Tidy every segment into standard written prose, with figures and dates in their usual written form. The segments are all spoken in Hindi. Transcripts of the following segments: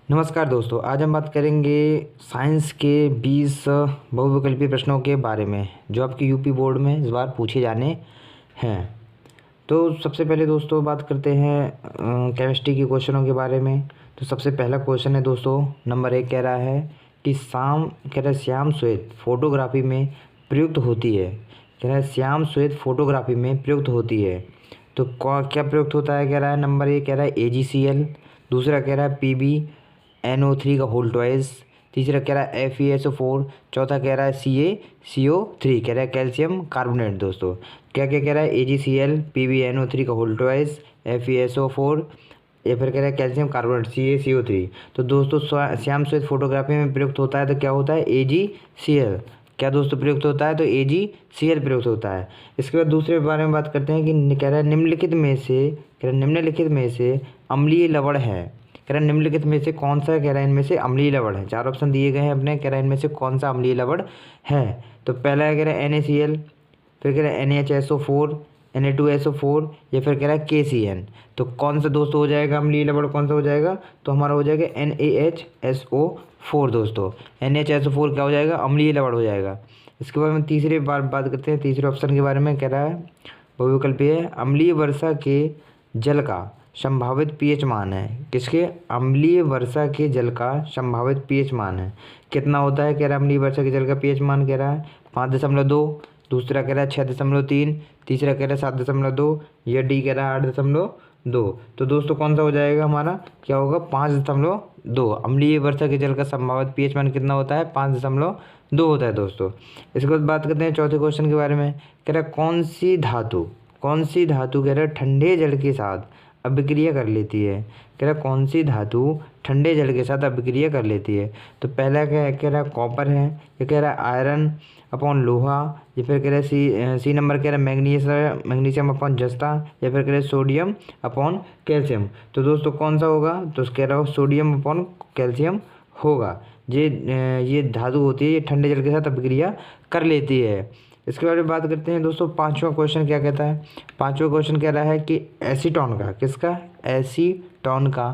नमस्कार दोस्तों, आज हम बात करेंगे साइंस के 20 बहुविकल्पीय प्रश्नों के बारे में जो आपके यूपी बोर्ड में इस बार पूछे जाने हैं। तो सबसे पहले दोस्तों बात करते हैं केमिस्ट्री के क्वेश्चनों के बारे में। तो सबसे पहला क्वेश्चन है दोस्तों, नंबर 1 कह रहा है कि श्याम श्वेत फोटोग्राफी में प्रयुक्त होती है। कह रहा है श्याम श्वेत फोटोग्राफी में प्रयुक्त होती है। तो क्या प्रयुक्त होता है? कह रहा है नंबर 1 कह रहा है AgCl, दूसरा कह रहा है PbNO3 का होल ट्वाइस, तीसरा कह रहा है FeSO4, चौथा कह रहा है CaCO3, कह रहा है कैल्शियम कार्बोनेट। दोस्तों क्या क्या कह रहा है? AgCl, PbNO3 का होल ट्वाइस, FeSO4 या फिर कह रहा है कैल्शियम कार्बोनेट CaCO3। तो दोस्तों श्याम श्वेत फोटोग्राफी में प्रयुक्त होता है तो क्या होता है? AgCl। क्या दोस्तों प्रयुक्त होता है? तो AgCl प्रयुक्त होता है। इसके बाद दूसरे बारे में बात करते हैं कि कह रहा है निम्नलिखित में से अम्लीय लवण है। कह रहा है निम्नलिखित में से कौन सा? कह रहा है इनमें से अम्लीय लवण है। 4 ऑप्शन दिए गए हैं अपने। कह रहा है इनमें से कौन सा अम्लीय लवण है? तो पहला कह रहा है NaCl, फिर कह रहा है NaHSO4, Na2SO4 या फिर कह रहा है KCN। तो कौन सा दोस्तों हो जाएगा अम्लीय लवण? कौन सा हो जाएगा? तो हमारा हो जाएगा NaHSO4। दोस्तों NaHSO4 क्या हो जाएगा? अम्लीय लवण हो जाएगा। इसके बाद में तीसरी बात करते हैं तीसरे ऑप्शन के बारे में। कह रहा है बहुविकल्पीय है, अम्लीय वर्षा के जल का संभावित pH मान है। किसके? अम्लीय वर्षा के जल का संभावित pH मान है। कितना होता है? कह रहा है अम्लीय वर्षा के जल का pH मान कह रहा है 5.2, दूसरा कह रहा है 6.3, तीसरा कह रहा है 7.2 या डी कह रहा है 8.2। तो दोस्तों कौन सा हो जाएगा हमारा? क्या होगा? 5.2। अम्लीय वर्षा के जल का संभावित pH मान कितना होता है? 5.2 होता है दोस्तों। इसके बाद बात करते हैं चौथे क्वेश्चन के बारे में। कह रहा है कौन सी धातु कह रहा है ठंडे जल के साथ अभिक्रिया कर लेती है। कह रहा है कौन सी धातु ठंडे जल के साथ अभिक्रिया कर लेती है। तो पहला कह रहा है कॉपर है, ये कह रहा है आयरन अपॉन लोहा, या फिर कह रहा है सी नंबर कह रहा है मैग्नीशियम अपॉन जस्ता, या फिर कह रहा है सोडियम अपॉन कैल्शियम। तो दोस्तों कौन सा होगा? तो कह रहा हो सोडियम अपॉन कैल्शियम होगा। ये धातु होती है, ये ठंडे जल के साथ अभिक्रिया कर लेती है। इसके बारे में बात करते हैं दोस्तों। पांचवा क्वेश्चन क्या कहता है? पांचवा क्वेश्चन कह रहा है कि एसीटोन का, किसका? एसीटोन का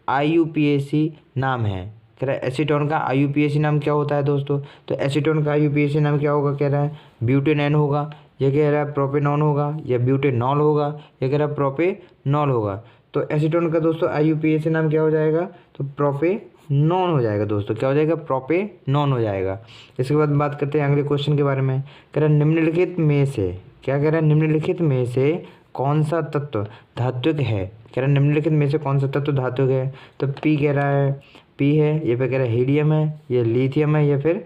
IUPAC नाम है। कह रहा है एसीटोन का IUPAC नाम क्या होता है दोस्तों? तो एसीटोन का IUPAC नाम क्या होगा? कह रहा है ब्यूटेनॉन होगा, या कह रहा है प्रोपेनॉन होगा, या ब्यूटेनॉल होगा, या कह रहा है प्रोपेनॉल होगा। तो एसीटोन का दोस्तों IUPAC नाम क्या हो जाएगा? तो प्रोपेनॉन हो जाएगा दोस्तों। क्या हो जाएगा? प्रोपेनॉन हो जाएगा। इसके बाद बात करते हैं अगले क्वेश्चन के बारे में। कह रहा है निम्नलिखित में से, क्या कह रहा है? निम्नलिखित में से कौन सा तत्व धात्विक है? कह रहा है निम्नलिखित में से कौन सा तत्व धात्विक है? तो पी कह रहा है पी है, या फिर कह रहा है हीलियम है, या लिथियम है, या फिर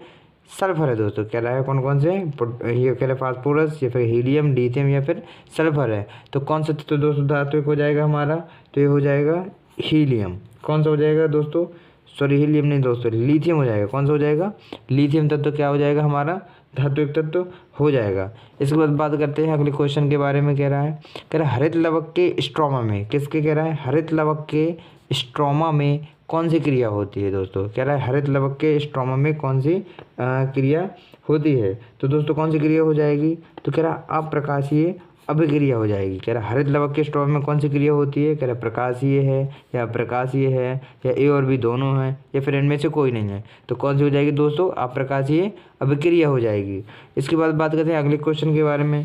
सल्फर है। दोस्तों कह रहा है कौन कौन से? ये कह रहा है फास्फोरस, या फिर हीलियम, लिथियम, या फिर सल्फर है। तो कौन सा तत्व दोस्तों धात्विक हो जाएगा हमारा? तो ये हो जाएगा हीलियम। कौन सा हो जाएगा दोस्तों? सॉरी हीलियम नहीं दोस्तों, लिथियम हो जाएगा। कौन सा हो जाएगा? लिथियम तत्व क्या हो जाएगा हमारा? धात्विक तत्व हो जाएगा। इसके बाद बात करते हैं अगले क्वेश्चन के बारे में। कह रहा है हरित लवक के स्ट्रोमा में, किसके? कह रहा है हरित लवक के स्ट्रोमा में कौन सी क्रिया होती है दोस्तों? कह रहा है हरित लवक के स्ट्रोमा में कौन सी क्रिया होती है। तो दोस्तों कौन सी क्रिया हो जाएगी? तो कह रहा अप्रकाशीय अभिक्रिया हो जाएगी। कह रहा हरित लवक के स्ट्रोमा में कौन सी क्रिया होती है? कह रहा प्रकाशीय है, या अप्रकाशीय है, या ए और बी दोनों है, या फिर इनमें से कोई नहीं है। तो कौन सी हो जाएगी दोस्तों? अप्रकाशीय अभिक्रिया हो जाएगी। इसके बाद बात करते हैं अगले क्वेश्चन के बारे में।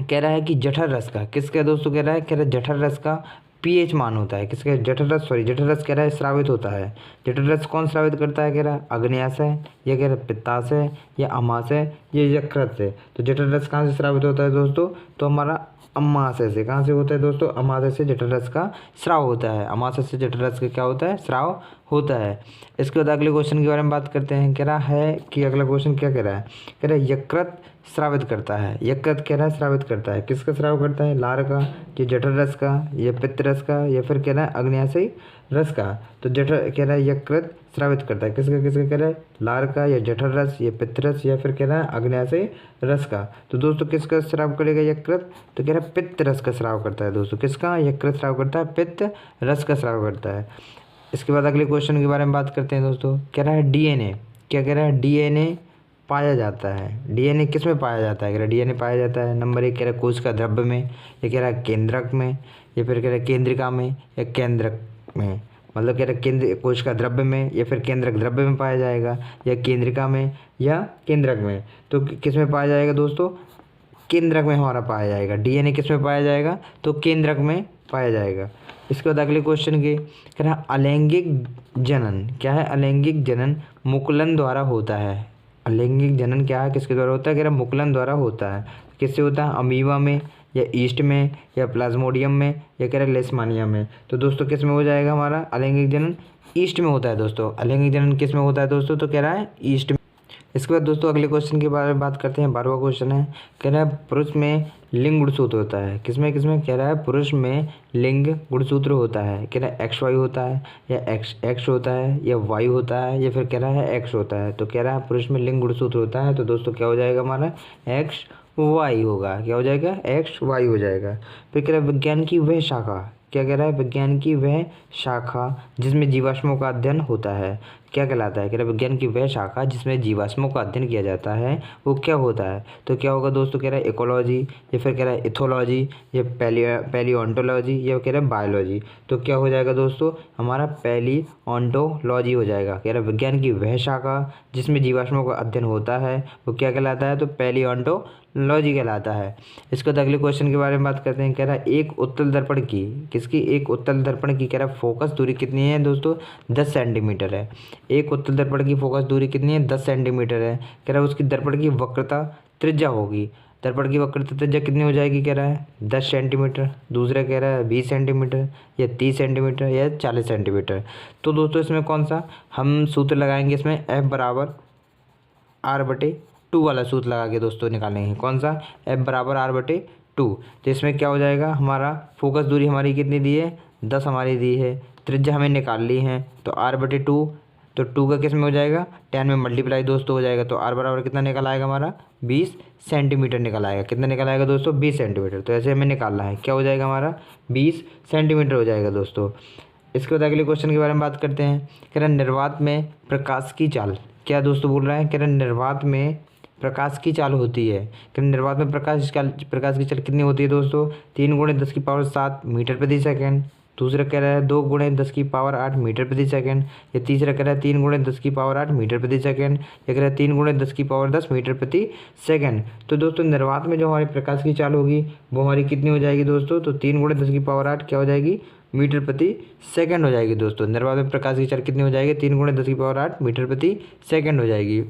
कह रहा है कि जठर रस का, किसका दोस्तों? कह रहा है जठर रस का pH मान होता है। किसका? जठर रस कह रहा है स्रावित होता है। जठर रस कौन स्रावित करता है? कह रहा है अग्न्याशय, या कह रहा है पित्ताशय, या अमाशय, या यकृत से। तो जठर रस कहाँ से स्रावित होता है दोस्तों? तो हमारा अमाशय से। कहाँ से होता है दोस्तों? अमाशय से जठर रस का स्राव होता है। अमाशय से जठर रस का क्या होता है? स्राव होता है। इसके बाद अगले क्वेश्चन के बारे में बात करते हैं। कह रहा है कि अगला क्वेश्चन क्या कह रहा है? कह रहा है यकृत स्रावित करता है। यकृत कह रहा है स्रावित करता है। किसका स्राव करता है? लार का, या जठर रस का, या पित्त रस का, या फिर कह रहा है अग्न्याशयी रस का। तो जठर कह रहा है यकृत स्रावित करता है। किसका कह रहा है? लार का, या जठर रस, या पित्त रस, या फिर कह रहा है अग्न्याशयी रस का। तो दोस्तों किसका स्राव करेगा यकृत? तो कह रहा है पित्त रस का स्राव करता है दोस्तों। किसका? यकृत स्राव करता है, पित्त रस का स्राव करता है। इसके बाद अगले क्वेश्चन के बारे में बात करते हैं दोस्तों। कह रहा है DNA, क्या कह रहा है? DNA पाया जाता है। DNA किस में पाया जाता है? कह रहा है DNA पाया जाता है नंबर 1 कह रहा है कोशिका द्रव्य में, या कह रहा है केंद्रक में, या फिर कह रहा है केंद्रिका में, या केंद्रक में। मतलब कह रहा है केंद्र कोशिका द्रव्य में या फिर केंद्रक द्रव्य में पाया जाएगा, या केंद्रिका में या केंद्रक में। तो किस में पाया जाएगा दोस्तों? केंद्रक में हमारा पाया जाएगा। डीएनए किस में पाया जाएगा? तो केंद्रक में पाया जाएगा। इसके बाद अगले क्वेश्चन के कह रहा है अलैंगिक जनन क्या है? अलैंगिक जनन मुकुलन द्वारा होता है। अलैंगिक जनन क्या है, किसके द्वारा होता है? कह रहा है मुकुलन द्वारा होता है। किससे होता है? अमीबा में या ईस्ट में या प्लाज्मोडियम में या कह रहा है लेशमानिया में। तो दोस्तों किस में हो जाएगा हमारा अलैंगिक जनन? ईस्ट में होता है दोस्तों। अलैंगिक जनन किस में होता है दोस्तों? तो कह रहा है ईस्ट में। इसके बाद दोस्तों अगले क्वेश्चन के बारे में बात करते हैं। 12वां क्वेश्चन है, कह रहा है पुरुष में लिंग गुणसूत्र होता है। किसमें किसमें? कह रहा है पुरुष में लिंग गुणसूत्र होता है। कह रहा है एक्स वाई होता है या एक्स एक्स होता है या वाई होता है या फिर कह रहा है एक्स होता है। तो कह रहा है पुरुष में लिंग गुणसूत्र होता है। तो दोस्तों क्या हो जाएगा हमारा? एक्स वाई होगा। क्या हो जाएगा? एक्स वाई हो जाएगा। फिर कह रहा है विज्ञान की वह शाखा, क्या कह रहा है? विज्ञान की वह शाखा जिसमें जीवाश्मों का अध्ययन होता है क्या कहलाता है? कह रहा है विज्ञान की वह शाखा जिसमें जीवाश्मों का अध्ययन किया जाता है वो क्या होता है? तो क्या होगा दोस्तों? कह रहा है इकोलॉजी या फिर कह रहा है इथोलॉजी या पैलियोंटोलॉजी या कह रहा है बायोलॉजी। तो क्या हो जाएगा दोस्तों? हमारा पैलियोंटोलॉजी हो जाएगा। कह रहा है विज्ञान की वह शाखा जिसमें जीवाश्मों का अध्ययन होता है वो क्या कहलाता है? तो पैलियोंटोलॉजी कहलाता है। इसके बाद अगले क्वेश्चन के बारे में बात करते हैं। कह रहा है एक उत्तल दर्पण की, किसकी? एक उत्तल दर्पण की कह रहा है फोकस दूरी कितनी है दोस्तों? 10 सेंटीमीटर है। एक उत्तल दर्पण की फोकस दूरी कितनी है? 10 सेंटीमीटर है। कह रहा है उसकी दर्पण की वक्रता त्रिज्या होगी। दर्पण की वक्रता त्रिज्या कितनी हो जाएगी? कह रहा है 10 सेंटीमीटर। दूसरा कह रहा है 20 सेंटीमीटर या 30 सेंटीमीटर या 40 सेंटीमीटर। तो दोस्तों इसमें कौन सा हम सूत्र लगाएंगे? इसमें F बराबर R/2 वाला सूत्र लगा के दोस्तों निकालेंगे। कौन सा? F बराबर R/2। तो इसमें क्या हो जाएगा हमारा? फोकस दूरी हमारी कितनी दी है? 10 हमारी दी है। त्रिज्या हमें निकाल ली है तो R/2, तो 2 का किस में हो जाएगा? 10 में मल्टीप्लाई दोस्तों हो जाएगा। तो R बराबर कितना निकल आएगा हमारा? 20 सेंटीमीटर निकल आएगा। कितना निकल आएगा दोस्तों? 20 सेंटीमीटर। तो ऐसे हमें निकालना है। क्या हो जाएगा हमारा? 20 सेंटीमीटर हो जाएगा दोस्तों। इसके बाद अगले क्वेश्चन के बारे में बात करते हैं। कह रहा है निर्वात में प्रकाश की चाल, क्या दोस्तों बोल रहा है? कह रहा है निर्वात में प्रकाश की चाल होती है। कि निर्वात में प्रकाश की चाल कितनी होती है दोस्तों? 3 × 10⁷ मीटर प्रति सेकेंड। दूसरा कह रहा है 2 × 10⁸ मीटर प्रति सेकेंड। या तीसरा कह रहा है 3 × 10⁸ मीटर प्रति सेकेंड। या कह रहा है 3 × 10⁻10 मीटर प्रति सेकेंड। तो दोस्तों निर्वात में जो हमारी प्रकाश की चाल होगी वो हमारी कितनी हो जाएगी दोस्तों? तो 3 × 10⁸ क्या हो जाएगी? मीटर प्रति सेकेंड हो जाएगी दोस्तों। निर्वात में प्रकाश की चाल कितनी हो जाएगी? 3 × 10⁸ मीटर प्रति सेकेंड हो जाएगी।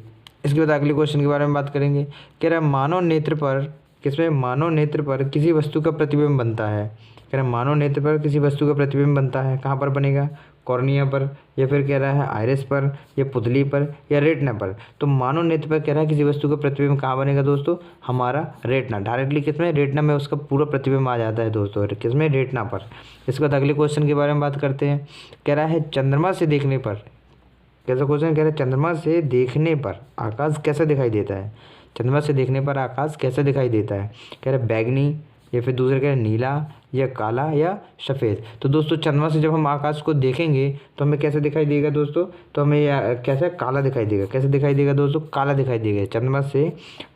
इसके बाद अगले क्वेश्चन के बारे में बात करेंगे। कह रहा है मानव नेत्र पर, किसमें? मानव नेत्र पर किसी वस्तु का प्रतिबिंब बनता है। कह रहा है मानव नेत्र पर किसी वस्तु का प्रतिबिंब बनता है। कहाँ पर बनेगा? कॉर्निया पर या फिर कह रहा है आइरिस पर या पुतली पर या रेटिना पर। तो मानव नेत्र पर कह रहा है किसी वस्तु का प्रतिबिंब कहाँ बनेगा दोस्तों? हमारा रेटिना। डायरेक्टली किसमें? रेटिना में उसका पूरा प्रतिबिंब आ जाता है दोस्तों। किसमें? रेटिना पर। इसके बाद अगले क्वेश्चन के बारे में बात करते हैं। कह रहा है चंद्रमा से देखने पर, कैसा क्वेश्चन? कह रहा है चंद्रमा से देखने पर आकाश कैसा दिखाई देता है? चंद्रमा से देखने पर आकाश कैसा दिखाई देता है? कह रहा है बैगनी या फिर दूसरा कह रहा है नीला या काला या सफ़ेद। तो दोस्तों चंद्रमा से जब हम आकाश को देखेंगे तो हमें कैसा दिखाई देगा दोस्तों? तो हमें कैसा? काला दिखाई देगा। कैसे दिखाई देगा दोस्तों? काला दिखाई देगा। चंद्रमा से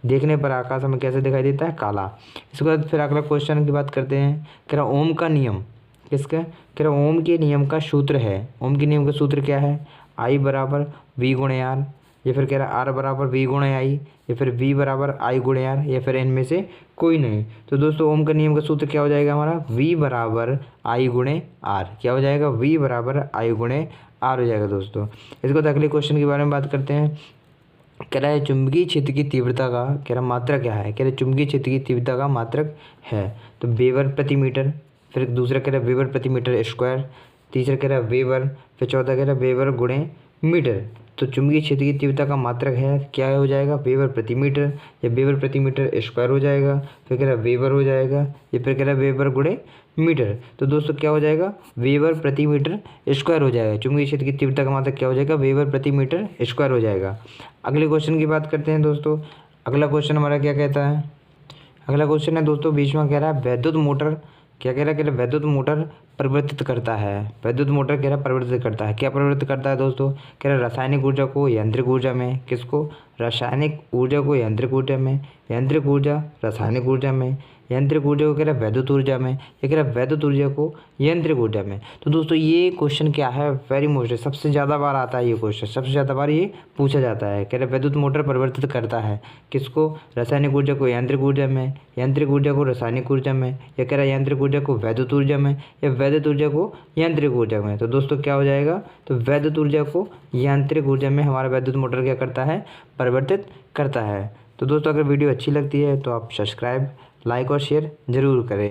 देखने पर आकाश हमें कैसे दिखाई देता है? काला। इसके बाद फिर अगला क्वेश्चन की बात करते हैं। कह रहा ओम का नियम, किसका? कह रहा ओम के नियम का सूत्र है। ओम के नियम का सूत्र क्या है? I बराबर V × R या फिर कह रहा है R बराबर V × I या फिर V बराबर I × R या फिर इनमें से कोई नहीं। तो दोस्तों ओम का नियम का सूत्र क्या हो जाएगा हमारा? V बराबर I × R। क्या हो जाएगा? V बराबर I × R हो जाएगा दोस्तों। इसके बाद अगले क्वेश्चन के बारे में बात करते हैं। कह रहा है चुंबकीय क्षेत्र की तीव्रता का, कह रहा मात्रक क्या है? कह रहा चुंबकीय क्षेत्र की तीव्रता का मात्रक है तो वेबर प्रति मीटर। फिर दूसरा कह रहा है वेबर प्रति मीटर स्क्वायर। तीसरा कह रहा है वेबर। फिर चौथा कह रहा है वेबर × मीटर। तो चुंबकीय क्षेत्र की तीव्रता का मात्रक है क्या हो जाएगा? वेबर प्रति मीटर या वेबर प्रति मीटर स्क्वायर हो जाएगा। फिर कह रहा है वेबर हो जाएगा या फिर कह रहा है वेबर × मीटर। तो दोस्तों क्या हो जाएगा? वेबर प्रति मीटर स्क्वायर हो जाएगा। चुंबकीय क्षेत्र की तीव्रता का मात्रक क्या हो जाएगा? वेबर प्रति मीटर स्क्वायर हो जाएगा। अगले क्वेश्चन की बात करते हैं दोस्तों। अगला क्वेश्चन हमारा क्या कहता है? अगला क्वेश्चन है दोस्तों बीच में कह रहा है विद्युत मोटर, क्या कह रहा है? कह रहा है विद्युत मोटर परिवर्तित करता है। विद्युत मोटर कह रहा है परिवर्तित करता है। क्या परिवर्तित करता है दोस्तों? कह रहा है रासायनिक ऊर्जा को यांत्रिक ऊर्जा में। किसको? रासायनिक ऊर्जा को यांत्रिक ऊर्जा में, यांत्रिक ऊर्जा रासायनिक ऊर्जा में, यांत्रिक ऊर्जा को कह रहा है वैद्युत ऊर्जा में, या कह रहा है वैद्युत ऊर्जा को यांत्रिक ऊर्जा में। तो दोस्तों ये क्वेश्चन क्या है, वेरी मोस्ट, सबसे ज़्यादा बार आता है ये क्वेश्चन, सबसे ज़्यादा बार ये पूछा जाता है। कह रहा है वैद्युत मोटर परिवर्तित करता है किसको, रासायनिक ऊर्जा को यांत्रिक ऊर्जा में, यांत्रिक ऊर्जा को रासायनिक ऊर्जा में, या कह रहा है यांत्रिक ऊर्जा को वैद्युत ऊर्जा में, या वैद्युत ऊर्जा को यांत्रिक ऊर्जा में। तो दोस्तों क्या हो जाएगा, तो वैद्युत ऊर्जा को यांत्रिक ऊर्जा में हमारा वैद्युत मोटर क्या करता है, परिवर्तित करता है। तो दोस्तों अगर वीडियो अच्छी लगती है तो आप सब्सक्राइब, लाइक और शेयर ज़रूर करें।